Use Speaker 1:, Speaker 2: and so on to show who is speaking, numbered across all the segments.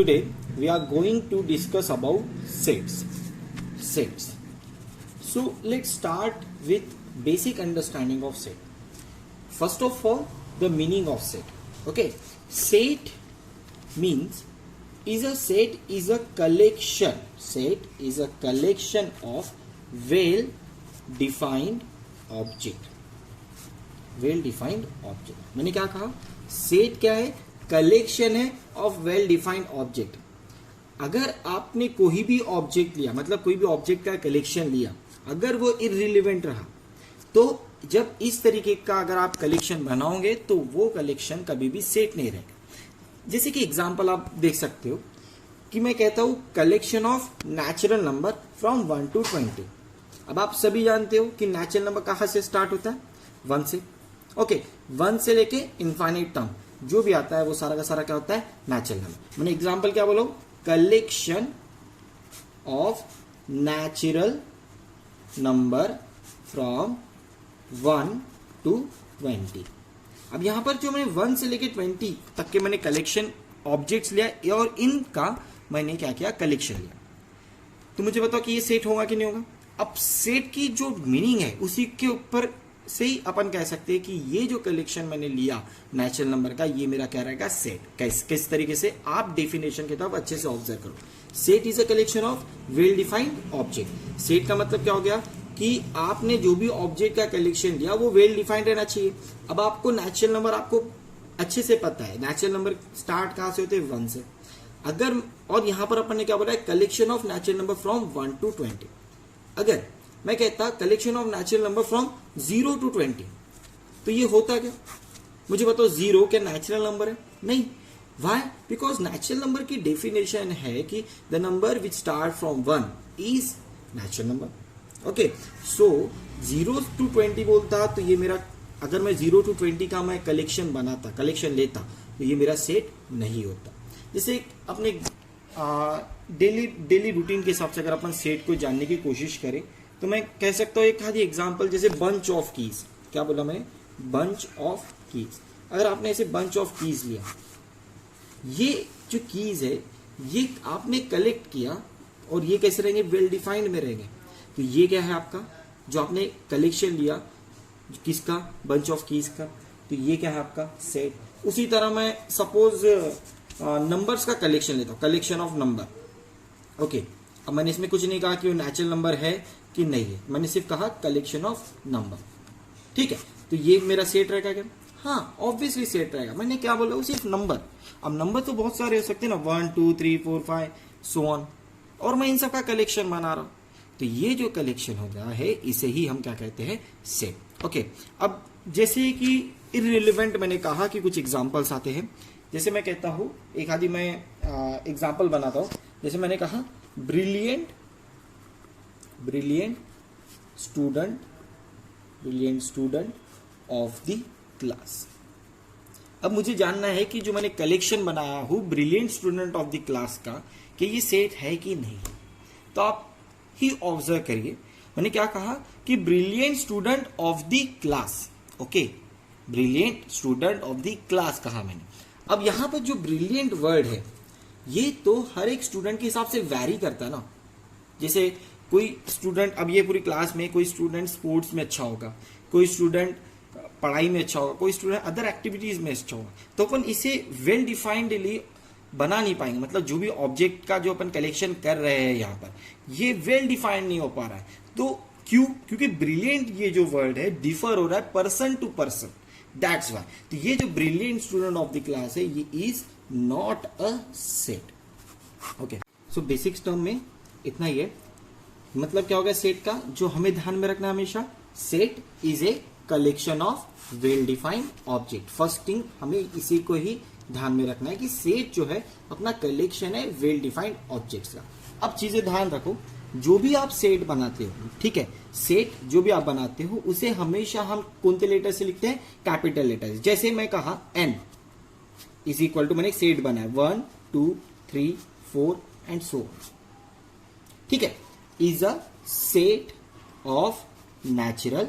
Speaker 1: Today we are going to discuss about sets. Sets. So let's start with basic understanding of set. First of all, the meaning of set. Okay, set means a set is a collection. Set is a collection of well defined object. Well defined object. मैंने क्या कहा? Set क्या है? Collection है of well defined object. अगर आपने कोई भी ऑब्जेक्ट लिया, मतलब कोई भी ऑब्जेक्ट का कलेक्शन लिया, अगर वो इररिलेवेंट रहा, तो जब इस तरीके का अगर आप कलेक्शन बनाओगे तो वो कलेक्शन कभी भी सेट नहीं रहेगा. जैसे कि एग्जांपल आप देख सकते हो कि मैं कहता हूं collection of natural number from 1 to 20. अब आप सभी जानते हो कि नेचुरल नंबर कहां से स्टार्ट होता है? 1 से. ओके, 1 से लेके इनफाइनाइट टर्म जो भी आता है वो सारा का सारा क्या होता है? Natural number. मैंने एग्जांपल क्या बोलो? Collection of natural number from 1 to 20. अब यहां पर जो मैंने 1 से लेके 20 तक के मैंने कलेक्शन ऑब्जेक्ट्स लिया और इनका मैंने क्या किया? कलेक्शन लिया. तो मुझे बताओ कि ये सेट होगा कि नहीं होगा? अब सेट की जो मीनिंग है उसी के ऊपर से ही अपन कह सकते हैं कि ये जो कलेक्शन मैंने लिया नेचुरल नंबर का, ये मेरा क्या रहेगा? सेट. किस तरीके से? आप डेफिनेशन की तरफ अच्छे से ऑब्जर्व करो. Set is a collection of well defined object. Set का मतलब क्या हो गया कि आपने जो भी ऑब्जेक्ट का कलेक्शन लिया वो वेल डिफाइंड रहना चाहिए. अब आपको नेचुरल नंबर आपको अच्छे से पता है, नेचुरल नंबर स्टार्ट कहां से होते हैं? 1 से. अगर और यहां पर अपन ने क्या बोला है? Collection of natural number from 1 to 20. अगर मैं कहता collection of natural number from 0 to 20, तो ये होता क्या? मुझे बताओ, 0 क्या नेचुरल नंबर है? नहीं. वाई? बिकॉज नेचुरल नंबर की डेफिनेशन है कि the number which start from 1 is natural number. Okay, so 0 to 20 बोलता तो ये मेरा, अगर मैं 0 to 20 का मैं कलेक्शन बनाता, कलेक्शन लेता, तो ये मेरा सेट नहीं होता. जैसे अपने डेली रूटीन के हिसाब से अगर अपन सेट को जानने की कोशिश करें तो मैं कह सकता हूं एक आधी एग्जांपल, जैसे बंच ऑफ कीज. क्या बोला मैंने? Bunch of keys. अगर आपने ऐसे बंच ऑफ कीज लिया, ये जो कीज है ये आपने कलेक्ट किया और ये कैसे रहेंगे? वेल डिफाइंड में रहेंगे. तो ये क्या है आपका? जो आपने कलेक्शन लिया किसका? बंच ऑफ कीज का. तो ये क्या है आपका? सेट. उसी तरह मैं सपोज नंबर्स का कलेक्शन लेता हूं, कलेक्शन ऑफ नंबर. ओके, अब मैंने इसमें कुछ नहीं कहा कि वो नेचुरल नंबर है कि नहीं है, मैंने सिर्फ कहा कलेक्शन ऑफ नंबर. ठीक है, तो ये मेरा सेट रहेगा क्या? हाँ, ऑब्वियसली सेट रहेगा. मैंने क्या बोला? वो सिर्फ नंबर. अब नंबर तो बहुत सारे हो सकते हैं ना, 1 2 3 4 5 सो ऑन, और मैं इन सब का कलेक्शन बना रहा हूं. तो ये जो कलेक्शन हो गया है इसे ही हम क्या कहते हैं? सेट. ओके, अब जैसे कि इररिलेवेंट मैंने कहा कि कुछ एग्जांपल्स आते हैं. जैसे मैं कहता हूं, एक आदि मैं एग्जांपल बनाता हूं. जैसे मैंने कहा brilliant student of the class. अब मुझे जानना है कि जो मैंने कलेक्शन बनाया हूं brilliant student of the class का, कि ये सेट है कि नहीं. तो आप ही ऑब्जर्व करिए, मैंने क्या कहा कि brilliant student of the class. Okay, brilliant student of the class कहा मैंने. अब यहां पर जो ब्रिलियंट वर्ड है ये तो हर एक स्टूडेंट के हिसाब से वैरी करता है ना. जैसे कोई स्टूडेंट, अब ये पूरी क्लास में कोई स्टूडेंट स्पोर्ट्स में अच्छा होगा, कोई स्टूडेंट पढ़ाई में अच्छा होगा, कोई स्टूडेंट अदर एक्टिविटीज में अच्छा होगा, तो अपन इसे वेल डिफाइंडली बना नहीं पाएंगे. मतलब जो भी ऑब्जेक्ट का जो अपन कलेक्शन कर रहे हैं यहाँ पर, ये वेल डिफाइंड नहीं हो पा रहा है. तो क्यों? क्योंकि ब्रिलियंट ये जो वर्ड है डिफर हो रहा है person to person. That's why. तो ये जो brilliant student of the class है ये is not a set. Okay, so basics term में इतना ही है. मतलब क्या होगा सेट का? जो हमें ध्यान में रखना हमेशा, set is a collection of well defined object. First thing हमें इसी को ही ध्यान में रखना है कि सेट जो है अपना कलेक्शन है वेल डिफाइंड ऑब्जेक्ट्स का. अब चीजें ध्यान रखो, जो भी आप सेट बनाते हो, ठीक है, सेट जो भी आप बनाते हो उसे हमेशा हम कौन से लेटर से लिखते हैं? Capital letter. जैसे मैं कहा n इज इक्वल टू, मैंने सेट बनाया 1 2 3 4 एंड सो. ठीक है, is a set of natural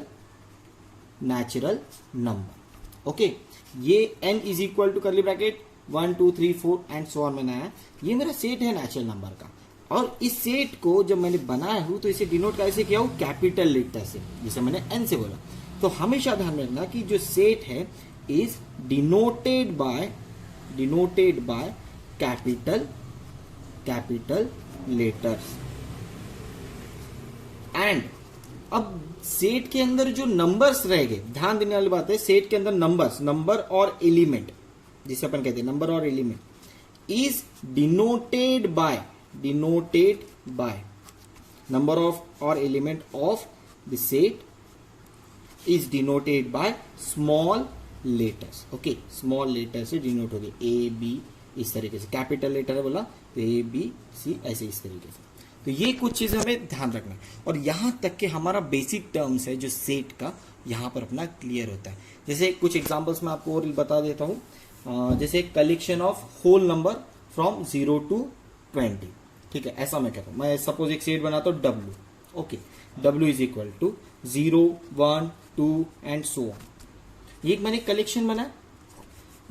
Speaker 1: number. Okay, ये n is equal to curly bracket 1 2 3 4 and so on मैंने आया, ये मेरा सेट है नेचुरल नंबर का। और इस सेट को जब मैंने बनाया हूं तो इसे डिनोट कैसे किया हूं, कैपिटल लेटर से, जिसे मैंने एन से बोला। तो हमेशा ध्यान रखना कि जो सेट है is denoted by capital letters. And अब सेट के अंदर जो नंबर्स रहेंगे, ध्यान देने वाली बात है, सेट के अंदर नंबर और एलिमेंट, जिसे अपन कहते हैं नंबर और element, is denoted by number of और element of the set is denoted by small letters. Okay, small letter से डिनोट हो गए, ए बी इस तरीके से, कैपिटल लेटर है बोला तो ए बी सी ऐसे इस तरीके से। तो ये कुछ चीजें हमें ध्यान रखना है। और यहां तक कि हमारा बेसिक टर्म्स है जो सेट का, यहां पर अपना क्लियर होता है। जैसे कुछ एग्जांपल्स मैं आपको और बता देता हूं, जैसे collection of whole number from 0 to 20, ठीक है, ऐसा मैं कहता हूं। मैं सपोज एक सेट बनाता हूं W, okay, W is equal to 0 1 2 and so on. ये मैंने कलेक्शन बनाया,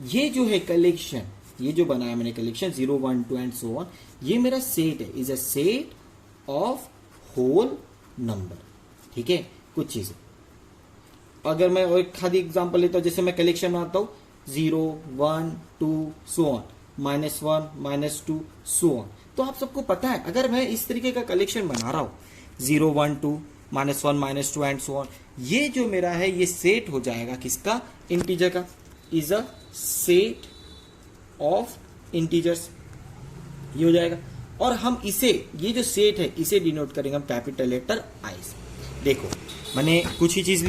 Speaker 1: ये जो है कलेक्शन, ये जो बनाया मैंने कलेक्शन 0 1 2 एंड सो ऑन, ये मेरा सेट है, is a set of whole number. ठीक है, कुछ चीजें अगर मैं एक खाली एग्जांपल लेता हूं, जैसे मैं कलेक्शन बनाता हूं 0 1 2 सो ऑन, -1 -2 सो ऑन। तो आप सबको पता है अगर मैं इस तरीके का कलेक्शन बना रहा हूं 0 1 2 -1 -2 एंड सो ऑन, ये जो मेरा है ये सेट हो जाएगा किसका, इंटीजर का, is a set of integers, ये हो जाएगा। और हम इसे, ये जो सेट है इसे डिनोट करेंगे हम कैपिटल लेटर आई से। देखो मैंने कुछ ही चीज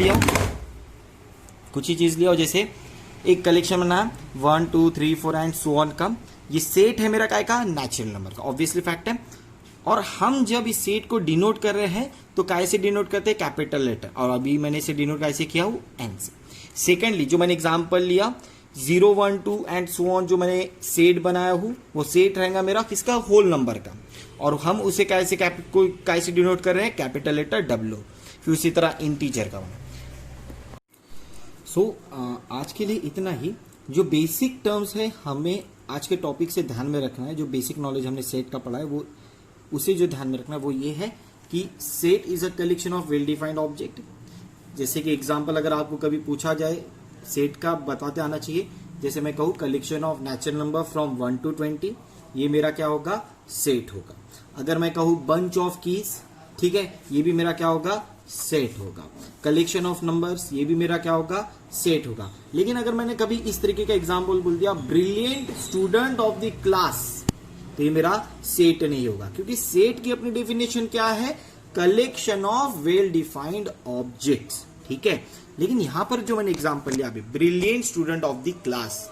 Speaker 1: लिया, जैसे एक कलेक्शन बनाया 1 2 3 4 एंड सो ऑन का, ये सेट है मेरा काय का, नेचुरल नंबर का, ऑब्वियसली फैक्ट है। और हम जब इस सेट को डिनोट कर रहे हैं तो काय से डिनोट करते हैं, कैपिटल लेटर, और अभी मैंने इसे डिनोट कैसे किया हूं, एन से। सेकेंडली जो मैंने एग्जाम्पल लिया 0 1 2 एंड सो ऑन, जो मैंने सेट बनाया हूं वो सेट रहेगा मेरा किसका, होल नंबर का, और हम उसे कैसे डिनोट कर रहे हैं, कैपिटल लेटर W। फिर उसी तरह इंटीजर का बना। आज के लिए इतना ही। जो बेसिक टर्म्स है हमें आज के टॉपिक से ध्यान में रखना है, जो बेसिक नॉलेज हमने सेट का पढ़ा है वो उसे जो ध्यान में रखना है वो ये है कि set is a collection of well defined object. जैसे कि एग्जांपल अगर आपको कभी पूछा जाए सेट का, बताते आना चाहिए। जैसे मैं कहूँ collection of natural number from 1 to 20, ये मेरा क्या होगा, सेट होगा। अगर मैं कहूँ बंच ऑफ कीज, ठीक है, ये भी मेरा क्या होगा, सेट होगा। कलेक्शन ऑफ नंबर्स, ये भी मेरा क्या होगा, सेट होगा। लेकिन अगर मैंने कभी इस तरीके का एग्जाम्पल बोल दिया brilliant student of the class, तो ये मेरा सेट नहीं होगा, क्योंकि सेट की अपनी डेफिनेशन क्या है, collection of well defined objects. ठीक है, लेकिन यहां पर जो मैंने एग्जाम्पल लिया अभी, brilliant student of the class,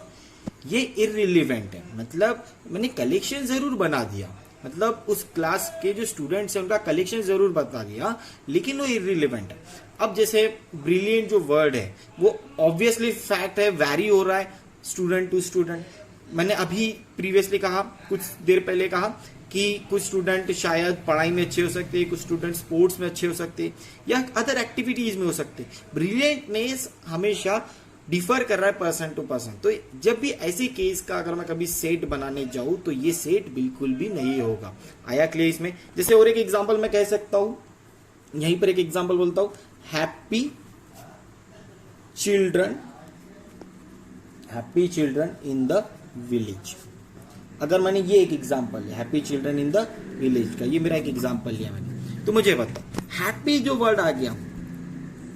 Speaker 1: ये इररिलेवेंट है। मतलब मैंने कलेक्शन जरूर बना दिया, मतलब उस क्लास के जो स्टूडेंट्स हैं उनका कलेक्शन जरूर बता दिया, लेकिन वो इररिलेवेंट है। अब जैसे ब्रिलियंट जो वर्ड है वो ऑब्वियसली फैक्ट है, वैरी हो रहा है स्टूडेंट टू स्टूडेंट। मैंने अभी प्रीवियसली कहा, कुछ देर पहले कहा कि कुछ स्टूडेंट शायद पढ़ाई में अच्छे हो सकते हैं, कुछ स्टूडेंट स्पोर्ट्स में अच्छे हो सकते हैं, या अदर एक्टिविटीज में हो सकते हैं। ब्रिलियंटनेस हमेशा डिफर कर रहा है पर्सन टू पर्सन। तो जब भी ऐसे केस का अगर मैं कभी सेट बनाने जाऊं तो ये सेट बिल्कुल भी नहीं होगा। आया क्लियर इसमें? जैसे और एक एग्जांपल मैं कह सकता हूं, यहीं पर एक एग्जांपल बोलता हूं, happy children in the village. अगर मैंने ये एक एग्जांपल लिया happy children in the village का, ये मेरा एक एग्जांपल लिया मैंने, तो मुझे बताओ हैप्पी जो वर्ड आ गया,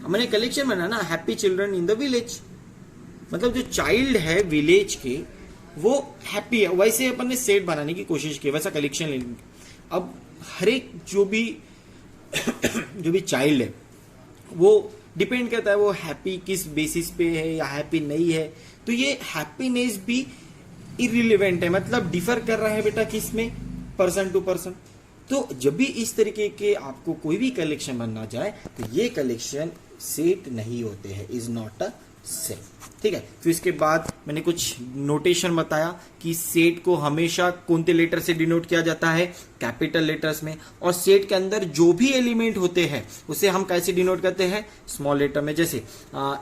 Speaker 1: मैंने कलेक्शन बनाया ना happy children in the village, मतलब जो चाइल्ड है विलेज के वो हैप्पी है। वैसे अपन ने सेट बनाने की कोशिश की, वैसा कलेक्शन लेने। अब हर एक जो भी चाइल्ड है वो डिपेंड करता है वो हैप्पी किस बेसिस पे है या हैप्पी नहीं है। तो ये हैप्पीनेस भी इररिलेवेंट है, मतलब डिफर कर रहा है बेटा किस में, पर्सन टू पर्सन। तो जब भी इस तरीके के आपको कोई भी कलेक्शन बनना जाए तो ये कलेक्शन सेट नहीं होते हैं, इज नॉट अ सेट। ठीक है, फिर इसके बाद मैंने कुछ नोटेशन बताया कि सेट को हमेशा कौन से लेटर से डिनोट किया जाता है, कैपिटल लेटर्स में, और सेट के अंदर जो भी एलिमेंट होते हैं उसे हम कैसे डिनोट करते हैं, स्मॉल लेटर में। जैसे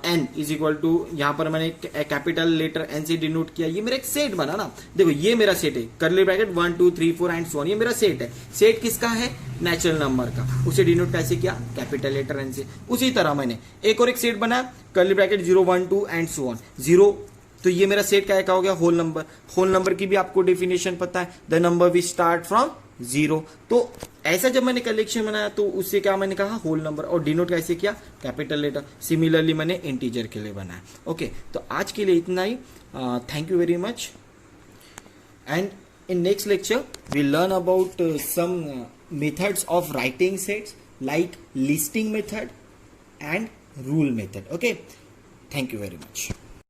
Speaker 1: n इज इक्वल टू, यहां पर मैंने कैपिटल लेटर n से डिनोट किया, ये मेरा एक सेट बना ना। देखो ये मेरा सेट है, curly bracket 1 2 3 4 and so on, ये मेरा सेट है। सेट किसका है, नेचुरल नंबर का, उसे डिनोट कैसे किया, कैपिटल लेटर n से। उसी तरह मैंने एक और एक सेट बनाया, curly bracket 0 1 2 and so on, 0, तो ये मेरा सेट क्या हो गया, होल नंबर। होल नंबर की भी आपको डेफिनेशन पता है, the number we start from 0। तो ऐसा जब मैंने कलेक्शन बनाया तो उससे क्या मैंने कहा, होल नंबर, और डिनोट कैसे किया, कैपिटल लेटर। सिमिलरली मैंने इंटीजर के लिए बनाया। ओके, तो आज के लिए इतना ही। Thank you very much, and in next lecture we'll learn about some methods of writing sets like listing method and rule method. Okay, thank you very much.